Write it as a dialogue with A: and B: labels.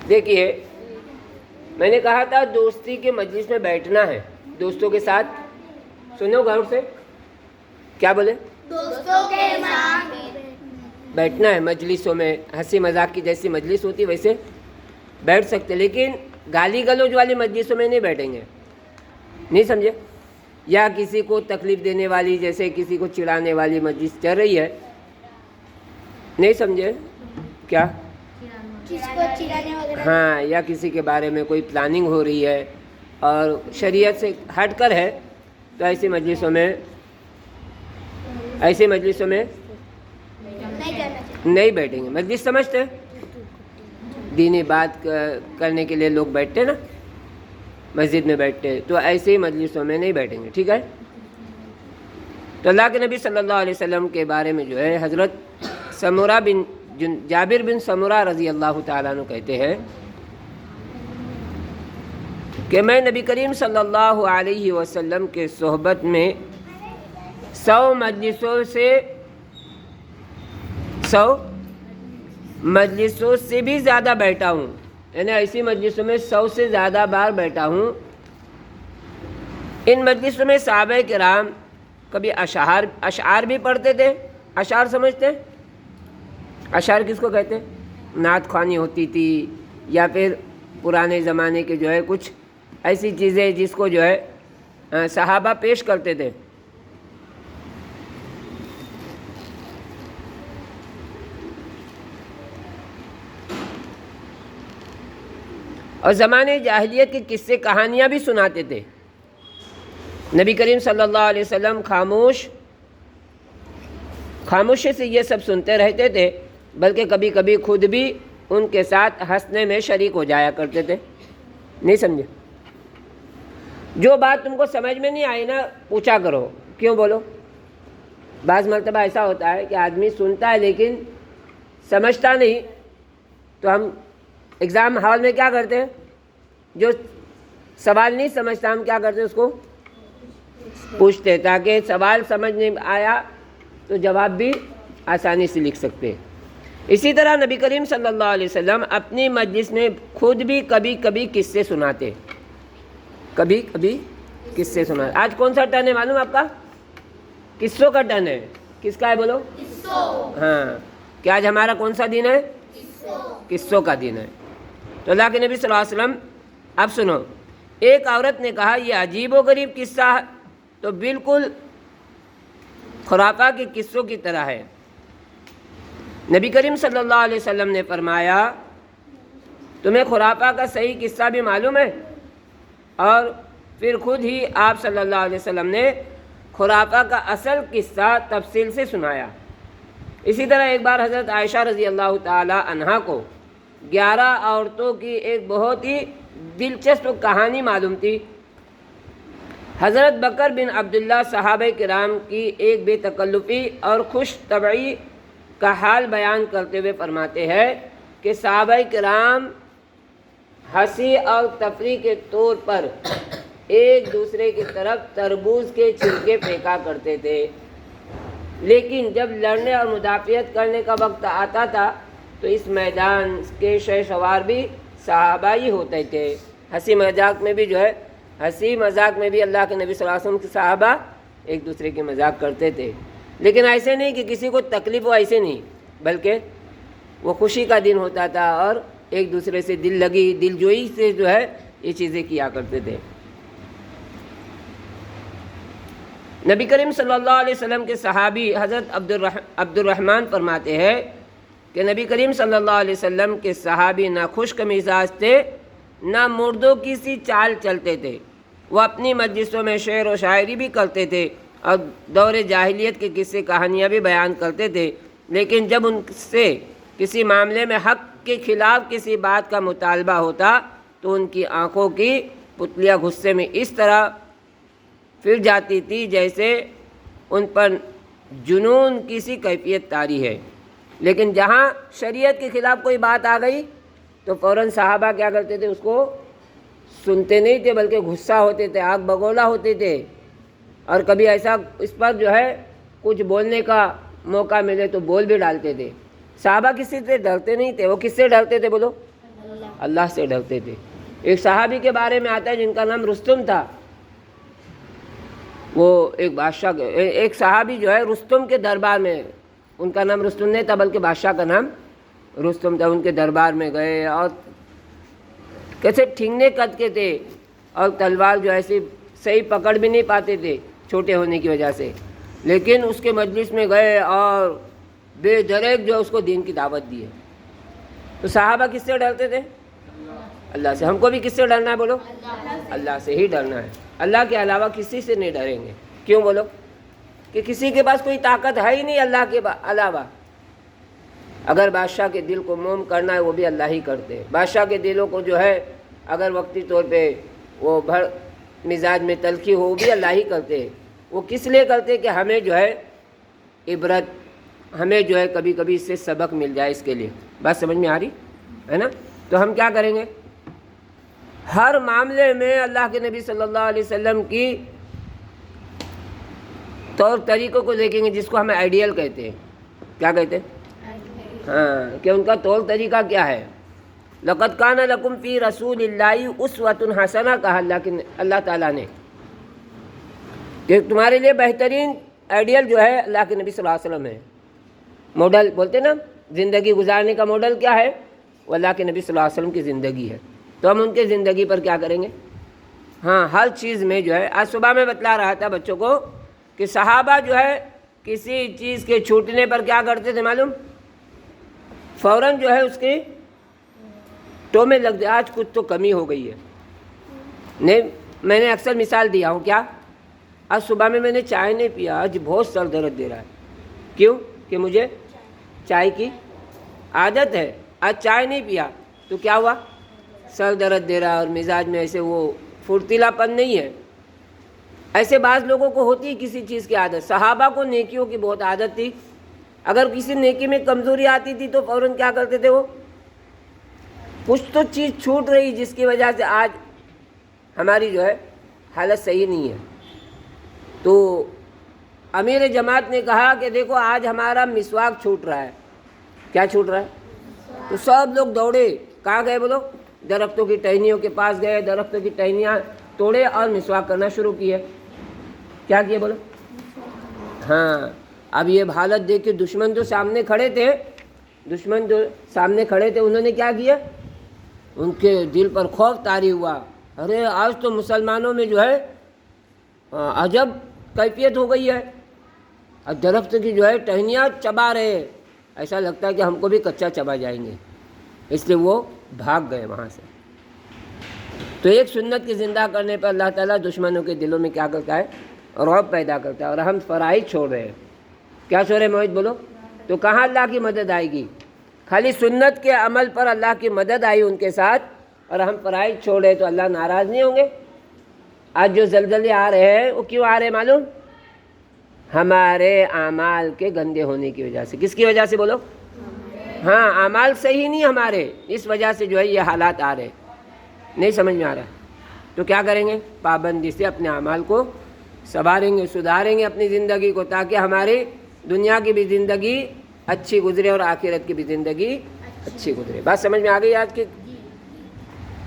A: دیکھیے میں نے کہا تھا دوستی کے مجلس میں بیٹھنا ہے، دوستوں کے ساتھ، سنو غور سے، کیا بولے؟
B: دوستوں کے ساتھ
A: بیٹھنا ہے مجلسوں میں، ہنسی مذاق کی جیسی مجلس ہوتی ویسے بیٹھ سکتے، لیکن گالی گلوچ والی مجلسوں میں نہیں بیٹھیں گے، نہیں سمجھے؟ یا کسی کو تکلیف دینے والی، جیسے کسی کو چڑھانے والی مجلس چل رہی ہے، نہیں سمجھے کیا؟
B: کس کو چڑھانے وغیرہ،
A: ہاں، یا کسی کے بارے میں کوئی پلاننگ ہو رہی ہے اور شریعت سے ہٹ کر ہے، تو ایسی مجلسوں میں
B: نہیں جانا چاہیے.
A: نہیں بیٹھیں گے. مجلس سمجھتے ہیں؟ دینی بات کرنے کے لیے لوگ بیٹھتے نا، مسجد میں بیٹھتے، تو ایسے ہی مجلسوں میں نہیں بیٹھیں گے، ٹھیک ہے؟ تو اللہ کے نبی صلی اللہ علیہ وسلم کے بارے میں جو ہے حضرت جابر بن سمرہ رضی اللہ تعالیٰ عنہ کہتے ہیں کہ میں نبی کریم صلی اللہ علیہ وسلم کے صحبت میں 100 مجلسوں سے بھی زیادہ بیٹھا ہوں، یعنی ایسی مجلسوں میں 100 سے زیادہ بار بیٹھا ہوں. ان مجلسوں میں صحابہ کرام کبھی اشعار بھی پڑھتے تھے. اشعار سمجھتے ہیں؟ اشعار کس کو کہتے ہیں؟ نعت خوانی ہوتی تھی، یا پھر پرانے زمانے کے جو ہے کچھ ایسی چیزیں جس کو جو ہے صحابہ پیش کرتے تھے. اور زمانے جاہلیت کے قصے کہانیاں بھی سناتے تھے. نبی کریم صلی اللہ علیہ وسلم خاموشی سے یہ سب سنتے رہتے تھے، بلکہ کبھی کبھی خود بھی ان کے ساتھ ہنسنے میں شریک ہو جایا کرتے تھے. نہیں سمجھے؟ جو بات تم کو سمجھ میں نہیں آئی نا، پوچھا کرو، کیوں بولو. بعض مرتبہ ایسا ہوتا ہے کہ آدمی سنتا ہے لیکن سمجھتا نہیں، تو ہم ایگزام ہال میں کیا کرتے ہیں؟ جو سوال نہیں سمجھتا ہم کیا کرتے ہیں؟ اس کو پوچھتے، تاکہ سوال سمجھ نہیں آیا تو جواب بھی آسانی سے لکھ سکتے. اسی طرح نبی کریم صلی اللہ علیہ وسلم اپنی مجلس میں خود بھی کبھی کبھی قصے سناتے. آج کون سا ٹرن ہے معلوم آپ کا؟ قصوں کا ٹرن ہے. کس کا ہے بولو؟ ہاں، کہ آج ہمارا کون سا دن ہے؟ قصوں کا دن ہے. تو اللہ کے نبی صلی اللہ علیہ وسلم، اب سنو، ایک عورت نے کہا یہ عجیب و غریب قصہ تو بالکل خرافہ کے قصوں کی طرح ہے. نبی کریم صلی اللہ علیہ وسلم نے فرمایا تمہیں خرافہ کا صحیح قصہ بھی معلوم ہے؟ اور پھر خود ہی آپ صلی اللہ علیہ وسلم نے خرافہ کا اصل قصہ تفصیل سے سنایا. اسی طرح ایک بار حضرت عائشہ رضی اللہ تعالی عنہا کو 11 عورتوں کی ایک بہت ہی دلچسپ کہانی معلوم تھی. حضرت بکر بن عبداللہ صحابہ کرام کی ایک بے تکلفی اور خوش طبعی کا حال بیان کرتے ہوئے فرماتے ہیں کہ صحابہ کرام ہنسی اور تفریح کے طور پر ایک دوسرے کی طرف تربوز کے چھلکے پھینکا کرتے تھے، لیکن جب لڑنے اور مدافعت کرنے کا وقت آتا تھا تو اس میدان کے شہ سوار بھی صحابہ ہی ہوتے تھے. ہنسی مذاق میں بھی اللہ کے نبی صلی اللہ علیہ وسلم کے صحابہ ایک دوسرے کی مذاق کرتے تھے، لیکن ایسے نہیں کہ کسی کو تکلیف ہو، ایسے نہیں، بلکہ وہ خوشی کا دن ہوتا تھا اور ایک دوسرے سے دل جوئی سے جو ہے یہ چیزیں کیا کرتے تھے. نبی کریم صلی اللہ علیہ وسلم کے صحابی حضرت عبد الرحمن فرماتے ہیں کہ نبی کریم صلی اللہ علیہ وسلم کے صحابی نہ خشک مزاج تھے نہ مردوں کی سی چال چلتے تھے. وہ اپنی مجلسوں میں شعر و شاعری بھی کرتے تھے اور دور جاہلیت کے قصے کہانیاں بھی بیان کرتے تھے، لیکن جب ان سے کسی معاملے میں حق کے خلاف کسی بات کا مطالبہ ہوتا تو ان کی آنکھوں کی پتلیاں غصے میں اس طرح پھر جاتی تھی جیسے ان پر جنون کی سی کیفیت طاری ہے. لیکن جہاں شریعت کے خلاف کوئی بات آ گئی تو فوراً صحابہ کیا کرتے تھے؟ اس کو سنتے نہیں تھے، بلکہ غصہ ہوتے تھے، آگ بگولا ہوتے تھے، اور کبھی ایسا اس پر جو ہے کچھ بولنے کا موقع ملے تو بول بھی ڈالتے تھے. صحابہ کسی سے ڈرتے نہیں تھے، وہ کس سے ڈرتے تھے بولو؟ اللہ سے ڈرتے تھے۔ ایک صحابی کے بارے میں آتا ہے جن کا نام رستم تھا، وہ ایک بادشاہ، ایک صحابی جو ہے رستم کے دربار میں، ان کا نام رستم نہیں تھا بلکہ بادشاہ کا نام رستم تھا، ان کے دربار میں گئے اور کیسے ٹھنگنے قد کے تھے اور تلوار جو ایسے صحیح پکڑ بھی نہیں پاتے تھے چھوٹے ہونے کی وجہ سے، لیکن اس کے مجلس میں گئے اور بے دریغ جو اس کو دین کی دعوت دی ہے۔ تو صحابہ کس سے ڈرتے تھے؟ اللہ سے۔ ہم کو بھی کس سے ڈرنا ہے بولو؟ اللہ سے ہی ڈرنا ہے، اللہ کے علاوہ کسی سے نہیں ڈریں گے۔ کیوں بولو؟ کہ کسی کے پاس کوئی طاقت ہے ہی نہیں اللہ کے علاوہ۔ اگر بادشاہ کے دل کو موم کرنا ہے وہ بھی اللہ ہی کرتے ہیں۔ بادشاہ کے دلوں کو جو ہے اگر وقتی طور پہ وہ بھر مزاج میں تلخی ہو وہ بھی اللہ ہی کرتے ہیں۔ وہ کس لیے کرتے کہ ہمیں جو ہے عبرت، ہمیں جو ہے کبھی کبھی اس سے سبق مل جائے، اس کے لیے۔ بات سمجھ میں آ رہی ہے نا؟ تو ہم کیا کریں گے؟ ہر معاملے میں اللہ کے نبی صلی اللہ علیہ وسلم کی طور طریقوں کو دیکھیں گے، جس کو ہم آئیڈیل کہتے ہیں۔ کیا کہتے ہیں؟ ہاں، کہ ان کا طور طریقہ کیا ہے۔ لقد کان لکم فی رسول اللہ اسوۃ حسنہ کہا اللہ تعالیٰ نے، کہ تمہارے لیے بہترین آئیڈیل جو ہے اللہ کے نبی صلی اللہ علیہ وسلم ہے۔ ماڈل بولتے نا، زندگی گزارنے کا ماڈل کیا ہے؟ وہ اللہ کے نبی صلی اللہ علیہ وسلم کی زندگی ہے۔ تو ہم ان کی زندگی پر کیا کریں گے؟ ہاں، ہر چیز میں جو ہے، آج صبح میں بتلا رہا تھا بچوں کو کہ صحابہ جو ہے کسی چیز کے چھوٹنے پر کیا کرتے تھے معلوم؟ فوراً جو ہے اس کی ٹو میں لگ جائے، آج کچھ تو کمی ہو گئی ہے۔ نہیں، میں نے اکثر مثال دیا ہوں، کیا آج صبح میں نے چائے نہیں پیا، آج بہت سر درد دے رہا ہے۔ کیوں؟ کہ مجھے چائے کی عادت ہے، آج چائے نہیں پیا تو کیا ہوا؟ سر درد دے رہا، اور مزاج میں ایسے وہ پھرتیلا پن نہیں ہے۔ ایسے بعض لوگوں کو ہوتی ہے کسی چیز کی عادت۔ صحابہ کو نیکیوں کی بہت عادت تھی، اگر کسی نیکی میں کمزوری آتی تھی تو فوراً کیا کرتے تھے؟ وہ کچھ تو چیز چھوٹ رہی جس کی وجہ سے آج ہماری جو ہے حالت صحیح نہیں ہے۔ تو امیر جماعت نے کہا کہ دیکھو آج ہمارا مسواک چھوٹ رہا ہے۔ کیا چھوٹ رہا ہے؟ تو سب لوگ دوڑے، کہاں گئے بولو؟ درختوں کی ٹہنیوں کے پاس گئے، درختوں کی ٹہنیاں توڑے اور مسواک کرنا شروع کیے۔ کیا کیے بولو؟ ہاں، اب یہ حالت دیکھ کے دشمن جو سامنے کھڑے تھے، انہوں نے کیا کیا؟ ان کے دل پر خوف طاری ہوا، ارے آج تو مسلمانوں میں جو ہے عجب کیفیت ہو گئی ہے، اور درخت کی جو ہے ٹہنیاں چبا رہے ہیں، ایسا لگتا ہے کہ ہم کو بھی کچا چبا جائیں گے، اس لیے وہ بھاگ گئے وہاں سے۔ تو ایک سنت کی زندہ کرنے پر اللہ تعالیٰ دشمنوں کے دلوں میں کیا کرتا ہے؟ رعب پیدا کرتا ہے، اور ہم فرائض چھوڑ رہے ہیں۔ کیا چھوڑ رہے موحد بولو؟ تو کہاں اللہ کی مدد آئے گی؟ خالی سنت کے عمل پر اللہ کی مدد آئی ان کے ساتھ، اور ہم فرائض چھوڑ رہے تو اللہ ناراض نہیں ہوں گے؟ آج جو زلزلے آ رہے ہیں وہ کیوں آ رہے ہیں معلوم؟ ہمارے اعمال کے گندے ہونے کی وجہ سے۔ کس کی وجہ سے بولو؟ ہاں، اعمال صحیح نہیں ہمارے، اس وجہ سے جو ہے یہ حالات آ رہے۔ نہیں سمجھ میں آ رہا؟ تو کیا کریں گے؟ پابندی سے اپنے اعمال کو سنواریں گے، سدھاریں گے اپنی زندگی کو، تاکہ ہماری دنیا کی بھی زندگی اچھی گزرے اور آخرت کی بھی زندگی اچھی گزرے۔ بات سمجھ میں آ گئی آج کی